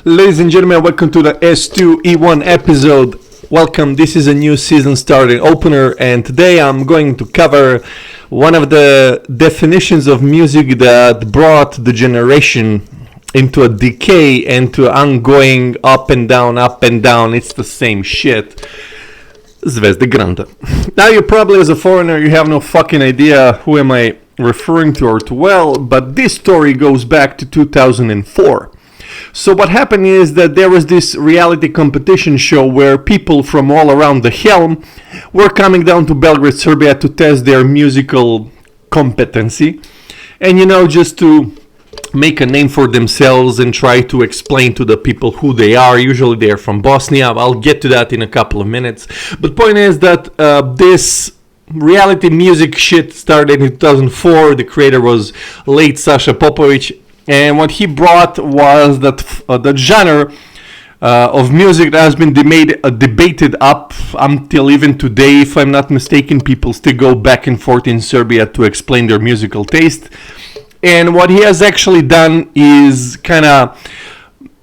Ladies and gentlemen, welcome to the S2E1 episode. Welcome, this is a new season starting opener, and today I'm going to cover one of the definitions of music that brought the generation into a decay and to ongoing up and down, it's the same shit. Zvezda Granda. Now you probably as a foreigner, you have no fucking idea who am I referring to or to well, but this story goes back to 2004. So what happened is that there was this reality competition show where people from all around the helm were coming down to Belgrade, Serbia to test their musical competency and just to make a name for themselves and try to explain to the people who they are. Usually they're from Bosnia. I'll get to that in a couple of minutes. But point is that this reality music shit started in 2004. The creator was late Sasha Popovic. And what he brought was that the genre of music that has been debated up until even today, if I'm not mistaken. People still go back and forth in Serbia to explain their musical taste. And what he has actually done is kind of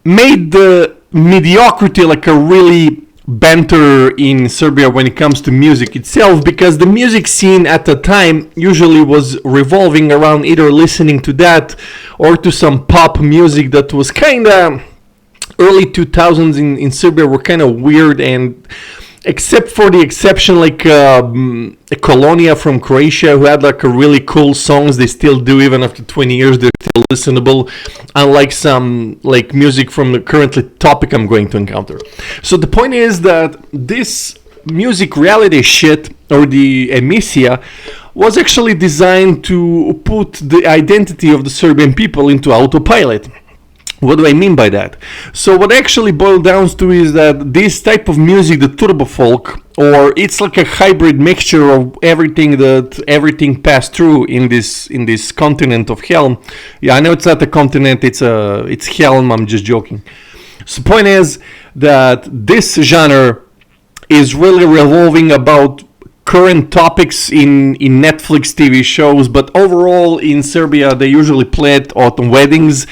made the mediocrity like a really banter in Serbia when it comes to music itself, because the music scene at the time usually was revolving around either listening to that or to some pop music that was kind of early 2000s in Serbia were kind of weird, and except for the exception like Colonia from Croatia, who had like a really cool songs. They still do, even after 20 years they're still listenable, unlike some like music from the currently topic I'm going to encounter. So the point is that this music reality shit, or the emisija, was actually designed to put the identity of the Serbian people into autopilot. What do I mean by that? So what actually boils down to is that this type of music, the turbo folk, or it's like a hybrid mixture of everything passed through in this continent of Helm. Yeah, I know it's not a continent, it's Helm, I'm just joking. So the point is that this genre is really revolving about current topics in Netflix TV shows, but overall in Serbia they usually play it at weddings.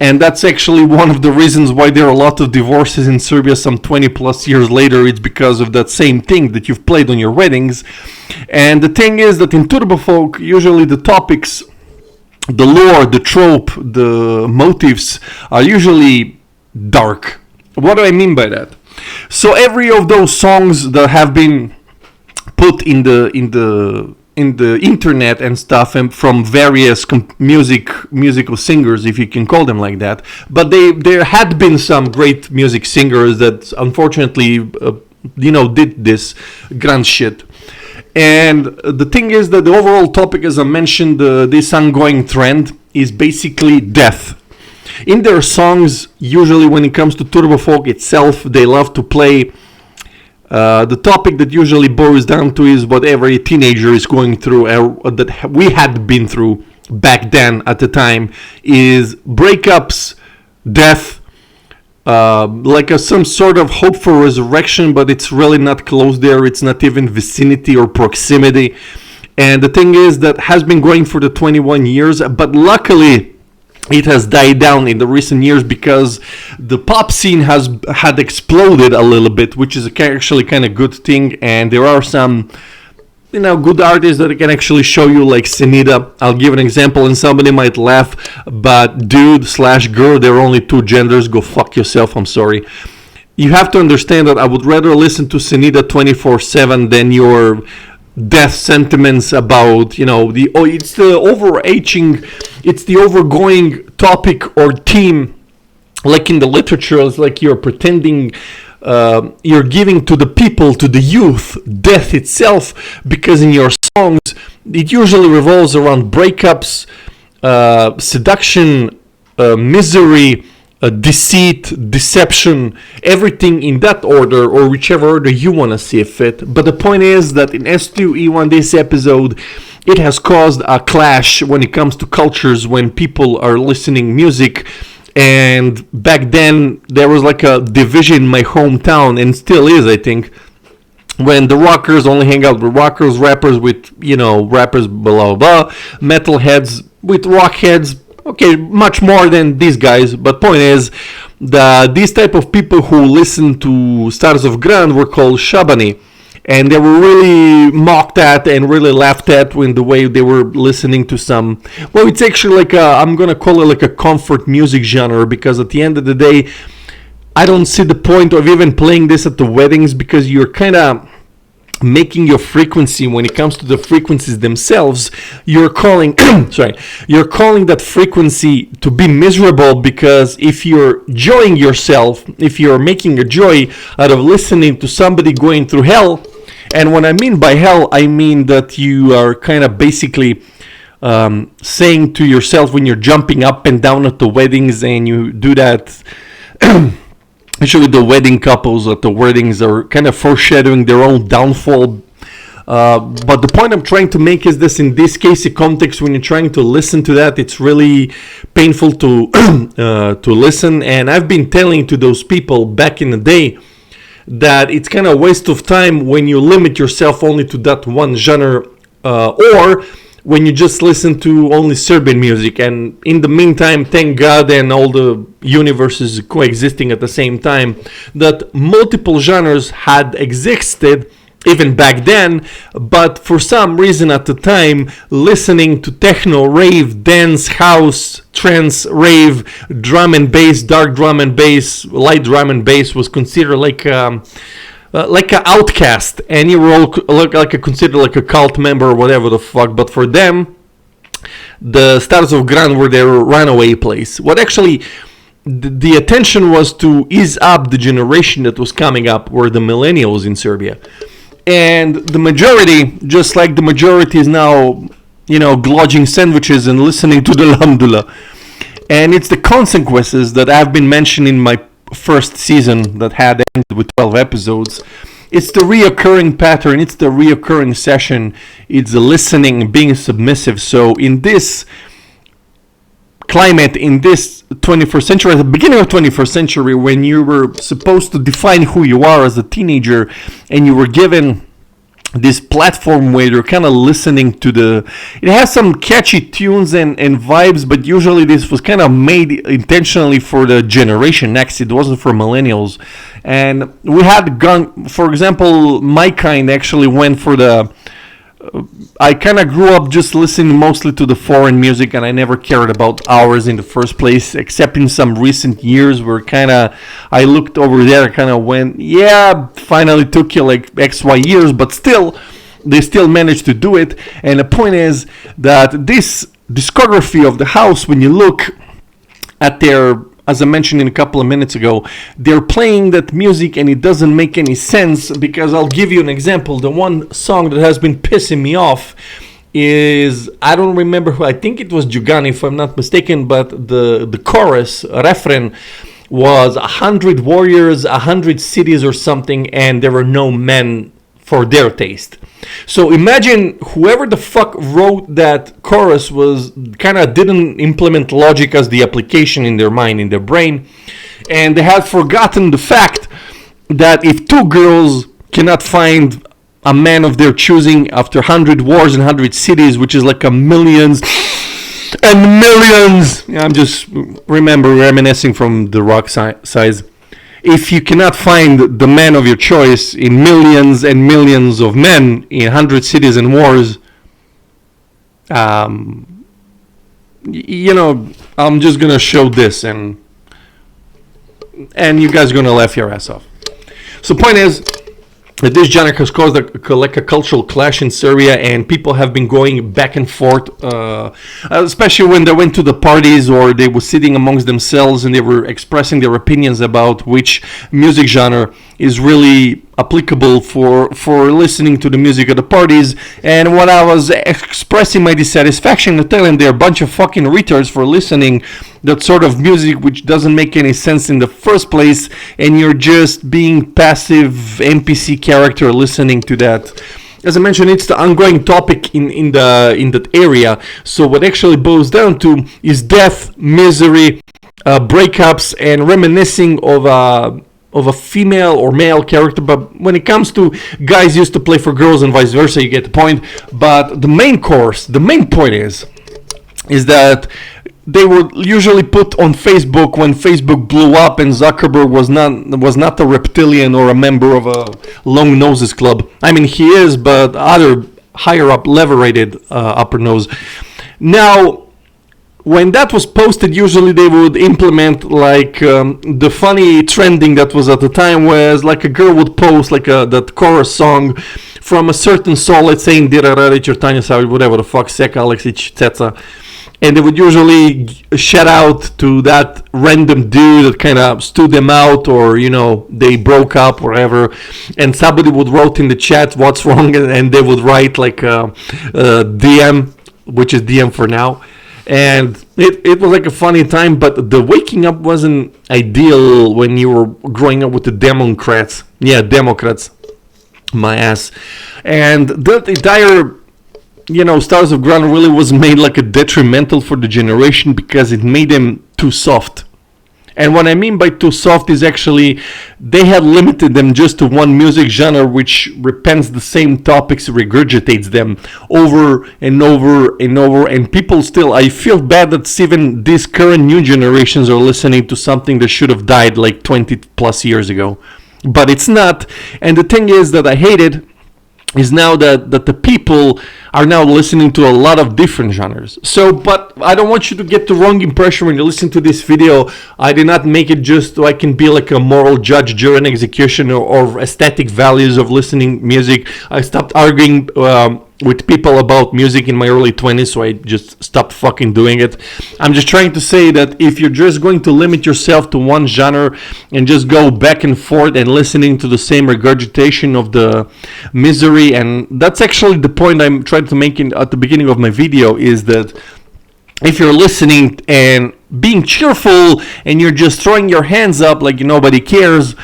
And that's actually one of the reasons why there are a lot of divorces in Serbia some 20 plus years later. It's because of that same thing that you've played on your weddings. And the thing is that in Turbo Folk, usually the topics, the lore, the trope, the motives are usually dark. What do I mean by that? So every of those songs that have been put in the internet and stuff, and from various musical singers, if you can call them like that, but there had been some great music singers that unfortunately did this grand shit. And the thing is that the overall topic, as I mentioned, this ongoing trend is basically death. In their songs, usually when it comes to turbo folk itself, they love to play the topic that usually boils down to is what every teenager is going through, that we had been through back then at the time, is breakups, death, like some sort of hope for resurrection, but it's really not close there. It's not even vicinity or proximity. And the thing is that has been going for the 21 years, but luckily it has died down in the recent years because the pop scene had exploded a little bit, which is actually kind of good thing. And there are some good artists that can actually show you, like Senida. I'll give an example, and somebody might laugh, but dude/girl, there are only two genders. Go fuck yourself, I'm sorry. You have to understand that I would rather listen to Senida 24/7 than your death sentiments about it's the overgoing topic or theme, like in the literature. It's like you're pretending you're giving to the people, to the youth, death itself, because in your songs it usually revolves around breakups, seduction, misery, deceit, deception, everything in that order, or whichever order you want to see fit. But the point is that in S2E1, this episode, it has caused a clash when it comes to cultures, when people are listening music. And back then there was like a division in my hometown, and still is, I think, when the rockers only hang out with rockers, rappers with rappers blah blah blah, metalheads with rock heads, Okay, much more than these guys, but point is that these type of people who listen to Stars of Grand were called Shabani, and they were really mocked at and really laughed at when the way they were listening to some, well, it's actually like I'm gonna call it like a comfort music genre, because at the end of the day I don't see the point of even playing this at the weddings, because you're kind of making your frequency, when it comes to the frequencies themselves, you're calling you're calling that frequency to be miserable, because if you're enjoying yourself, if you're making a joy out of listening to somebody going through hell, and when I mean by hell, I mean that you are kind of basically saying to yourself, when you're jumping up and down at the weddings, and you do that usually the wedding couples at the weddings are kind of foreshadowing their own downfall. But the point I'm trying to make is this: in this case, in context, when you're trying to listen to that, it's really painful to to listen. And I've been telling to those people back in the day that it's kind of a waste of time when you limit yourself only to that one genre, or when you just listen to only Serbian music. And in the meantime, thank God, and all the universes coexisting at the same time, that multiple genres had existed even back then, but for some reason at the time, listening to techno, rave, dance, house, trance, rave, drum and bass, dark drum and bass, light drum and bass was considered like an outcast, and you were all considered like a cult member or whatever the fuck. But for them, the Stars of Grand were their runaway place. What actually the attention was to ease up the generation that was coming up, were the millennials in Serbia. And the majority, just like the majority is now, glodging sandwiches and listening to the Lamdula. And it's the consequences that I've been mentioning in my first season that had ended with 12 episodes. It's the reoccurring pattern, it's the reoccurring session, it's the listening, being submissive. So in this climate, in this 21st century, at the beginning of 21st century, when you were supposed to define who you are as a teenager, and you were given this platform where you're kind of listening to it has some catchy tunes and vibes, but usually this was kind of made intentionally for the Generation Next. It wasn't for millennials. And we had gone, for example, my kind actually went for I kind of grew up just listening mostly to the foreign music, and I never cared about ours in the first place, except in some recent years where I looked over there, kind of went, yeah, finally took you like XY years, but still, they still managed to do it. And the point is that this discography of the house, when you look at their, as I mentioned in a couple of minutes ago, they're playing that music and it doesn't make any sense, because I'll give you an example. The one song that has been pissing me off is, I don't remember who, I think it was Jugani if I'm not mistaken, but the chorus, refrain, was 100 warriors, 100 cities or something, and there were no men for their taste. So imagine whoever the fuck wrote that chorus was kind of didn't implement logic as the application in their mind, in their brain, and they had forgotten the fact that if two girls cannot find a man of their choosing after 100 wars and 100 cities, which is like a millions and millions, I'm just reminiscing from the rock size. If you cannot find the man of your choice in millions and millions of men in 100 cities and wars, I'm just gonna show this, and you guys are gonna laugh your ass off. So point is that this genre has caused a cultural clash in Serbia, and people have been going back and forth, especially when they went to the parties or they were sitting amongst themselves and they were expressing their opinions about which music genre is really applicable for listening to the music at the parties. And when I was expressing my dissatisfaction, I tell them they're a bunch of fucking retards for listening that sort of music which doesn't make any sense in the first place, and you're just being passive NPC character listening to that. As I mentioned, it's the ongoing topic in that area. So what actually boils down to is death, misery, breakups, and reminiscing of a female or male character. But when it comes to guys used to play for girls and vice versa, you get the point. But the main point is that they were usually put on Facebook when Facebook blew up and Zuckerberg was not a reptilian or a member of a long noses club. I mean, he is, but other higher up level rated upper nose. Now, when that was posted, usually they would implement like the funny trending that was at the time was like a girl would post like that chorus song from a certain song, let's say in Dira Radic or Tanya Savic, whatever the fuck, Seka, Alexic, Ceca. And they would usually shout out to that random dude that kind of stood them out, or they broke up, whatever. And somebody would write in the chat what's wrong, and they would write like DM, which is DM for now. And it was like a funny time, but the waking up wasn't ideal when you were growing up with the Democrats. Yeah, Democrats. My ass. And the entire Stars of Grand really was made like a detrimental for the generation because it made them too soft. And what I mean by too soft is actually they had limited them just to one music genre, which repeats the same topics, regurgitates them over and over and over. And people still, I feel bad that even these current new generations are listening to something that should have died like 20 plus years ago. But it's not. And the thing is that I hate it is now that the people are now listening to a lot of different genres. So, but I don't want you to get the wrong impression when you listen to this video. I did not make it just so I can be like a moral judge, jury, and executioner or aesthetic values of listening music. I stopped arguing with people about music in my early 20s, so I just stopped fucking doing it. I'm just trying to say that if you're just going to limit yourself to one genre and just go back and forth and listening to the same regurgitation of the misery, and that's actually the point I'm trying to make at the beginning of my video, is that if you're listening and being cheerful and you're just throwing your hands up like nobody cares,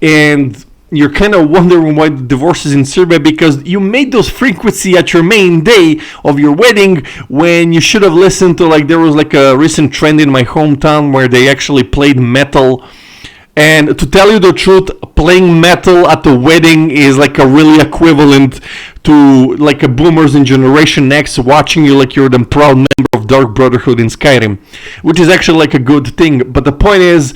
and you're kind of wondering why the divorce is in Serbia, because you made those frequency at your main day of your wedding when you should have listened to, like, there was like a recent trend in my hometown where they actually played metal. And to tell you the truth, playing metal at the wedding is like a really equivalent to like a boomers in Generation X watching you like you're the proud member of Dark Brotherhood in Skyrim, which is actually like a good thing. But the point is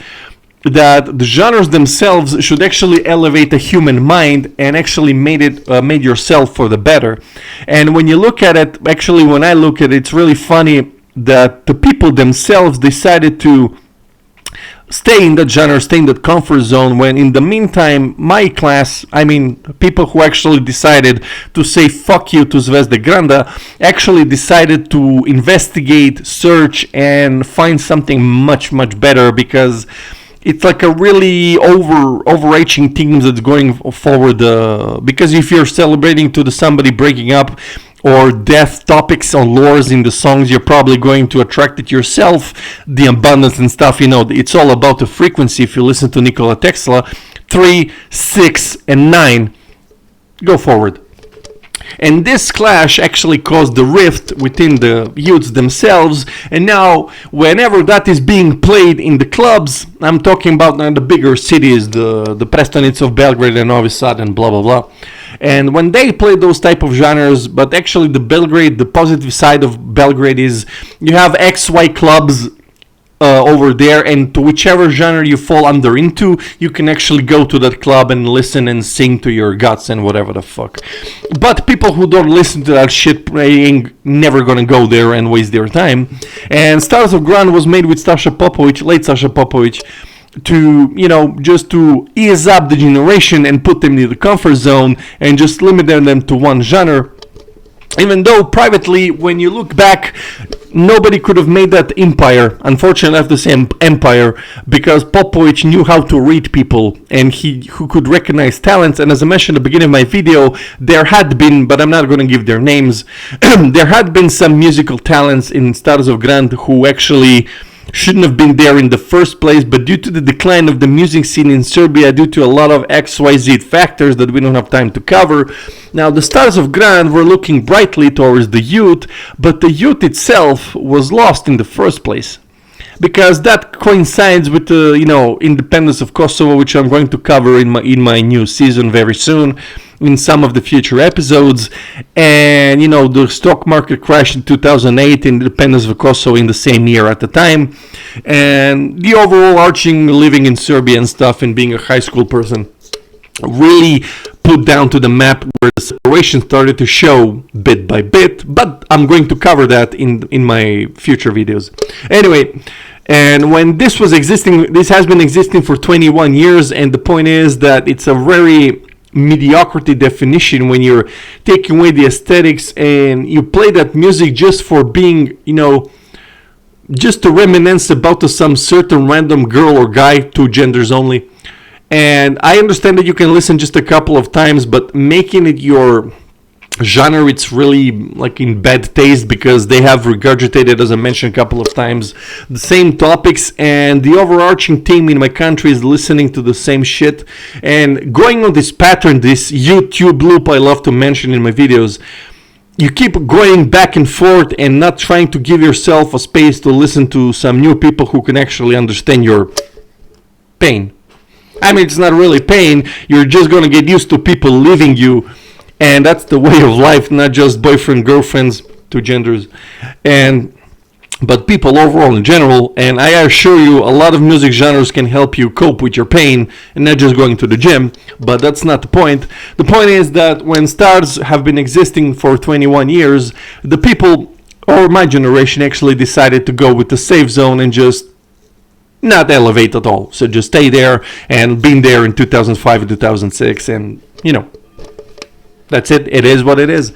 that the genres themselves should actually elevate the human mind and actually made yourself for the better. And when you look at it, actually when I look at it, it's really funny that the people themselves decided to stay in that genre, stay in that comfort zone, when in the meantime my class, I mean people who actually decided to say fuck you to Zvezda Granda, actually decided to investigate, search, and find something much, much better, because it's like a really overarching theme that's going forward. Because if you're celebrating to somebody breaking up or death topics or lores in the songs, you're probably going to attract it yourself, the abundance and stuff. It's all about the frequency. If you listen to Nikola Tesla, 3, 6, and 9, go forward. And this clash actually caused the rift within the youths themselves. And now, whenever that is being played in the clubs, I'm talking about the bigger cities, the prestonice of Belgrade and Novi Sad and blah blah blah. And when they play those type of genres, but actually the positive side of Belgrade is you have XY clubs over there, and to whichever genre you fall under into, you can actually go to that club and listen and sing to your guts and whatever the fuck. But people who don't listen to that shit playing never gonna go there and waste their time. And Stars of Grand was made with late Sasha Popovic, to just to ease up the generation and put them in the comfort zone and just limit them to one genre. Even though privately, when you look back, nobody could have made that empire. Unfortunately, left the same empire, because Popovic knew how to read people and who could recognize talents. And as I mentioned at the beginning of my video, there had been, but I'm not going to give their names, there had been some musical talents in Stars of Grand who actually shouldn't have been there in the first place, but due to the decline of the music scene in Serbia, due to a lot of XYZ factors that we don't have time to cover, now the Stars of Grand were looking brightly towards the youth, but the youth itself was lost in the first place. because that coincides with the independence of Kosovo, which I'm going to cover in my new season very soon in some of the future episodes. And the stock market crashed in 2008, independence of Kosovo in the same year at the time, and the overall arching living in Serbia and stuff, and being a high school person really put down to the map where the separation started to show bit by bit. But I'm going to cover that in my future videos. Anyway, and when this has been existing for 21 years, and the point is that it's a very mediocrity definition when you're taking away the aesthetics and you play that music just for being, just to reminisce about some certain random girl or guy, two genders only. And I understand that you can listen just a couple of times, but making it your genre, it's really like in bad taste, because they have regurgitated, as I mentioned a couple of times, the same topics, and the overarching theme in my country is listening to the same shit and going on this pattern, this YouTube loop I love to mention in my videos. You keep going back and forth and not trying to give yourself a space to listen to some new people who can actually understand your pain. I mean, it's not really pain, you're just gonna get used to people leaving you. And that's the way of life, not just boyfriend, girlfriends, two genders, but people overall in general. And I assure you, a lot of music genres can help you cope with your pain, and not just going to the gym. But that's not the point. The point is that when stars have been existing for 21 years, the people, or my generation, actually decided to go with the safe zone and just not elevate at all. So just stay there, and been there in 2005 and 2006, and that's it. It is what it is.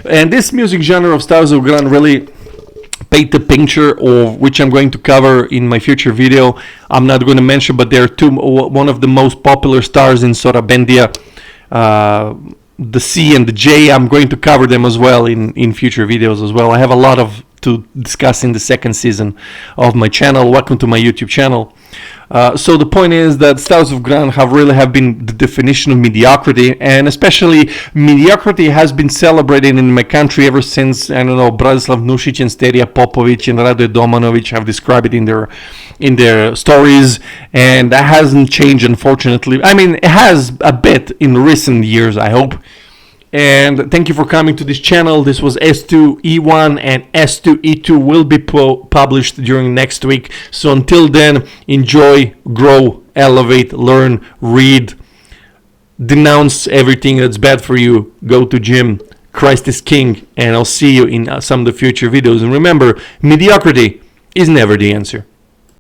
And this music genre of Stars of Grand really paint the picture of which I'm going to cover in my future video. I'm not going to mention, but there are one of the most popular stars in Sorabendia, the C and the J. I'm going to cover them as well in future videos as well. I have a lot to discuss in the second season of my channel. Welcome to my YouTube channel. So the point is that Stars of Grand have been the definition of mediocrity, and especially mediocrity has been celebrated in my country ever since, Branislav Nušić and Sterija Popović and Radoje Domanović have described it in their stories, and that hasn't changed, unfortunately. I mean, it has a bit in recent years, I hope. And thank you for coming to this channel. This was S2E1, and S2E2 will be published during next week. So until then, enjoy, grow, elevate, learn, read, denounce everything that's bad for you, go to gym. Christ is King, and I'll see you in some of the future videos. And remember, mediocrity is never the answer.